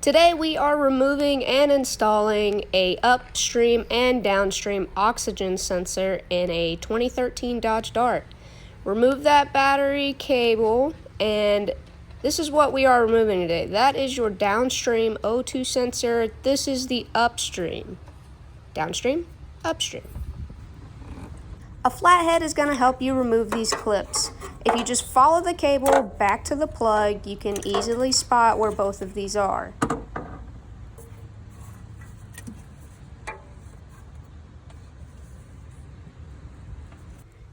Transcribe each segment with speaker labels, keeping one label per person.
Speaker 1: Today we are removing and installing a upstream and downstream oxygen sensor in a 2013 Dodge Dart. Remove that battery cable, and this is what we are removing today. That is your downstream O2 sensor. This is the upstream. Downstream, upstream. A flathead is going to help you remove these clips. If you just follow the cable back to the plug, you can easily spot where both of these are.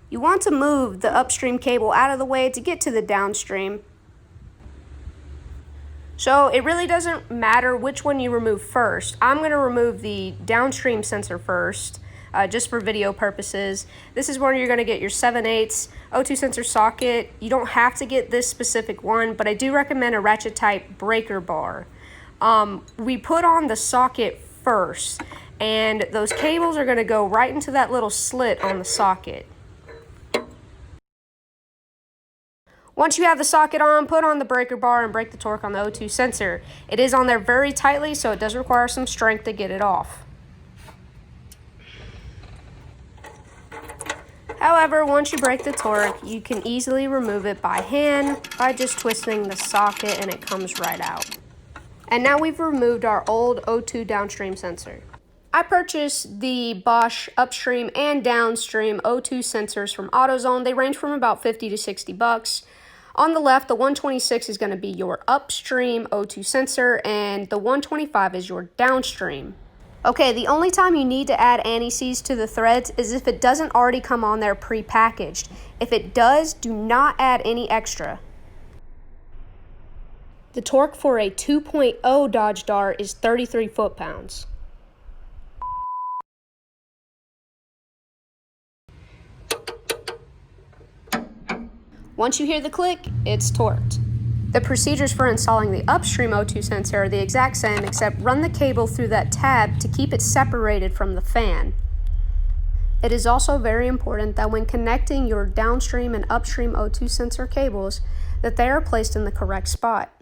Speaker 1: You want to move the upstream cable out of the way to get to the downstream. So it really doesn't matter which one you remove first. I'm going to remove the downstream sensor first, just for video purposes. This is where you're going to get your 7/8 O2 sensor socket. You don't have to get this specific one, but I do recommend a ratchet type breaker bar. We put on the socket first, and those cables are going to go right into that little slit on the socket. Once you have the socket on, put on the breaker bar and break the torque on the O2 sensor. It is on there very tightly, so it does require some strength to get it off. However, once you break the torque, you can easily remove it by hand by just twisting the socket, and it comes right out. And now we've removed our old O2 downstream sensor. I purchased the Bosch upstream and downstream O2 sensors from AutoZone. They range from about 50 to 60 bucks. On the left, the 126 is going to be your upstream O2 sensor, and the 125 is your downstream. Okay, the only time you need to add anti-seize to the threads is if it doesn't already come on there pre-packaged. If it does, do not add any extra. The torque for a 2.0 Dodge Dart is 33 foot-pounds. Once you hear the click, it's torqued. The procedures for installing the upstream O2 sensor are the exact same, except run the cable through that tab to keep it separated from the fan. It is also very important that when connecting your downstream and upstream O2 sensor cables, that they are placed in the correct spot.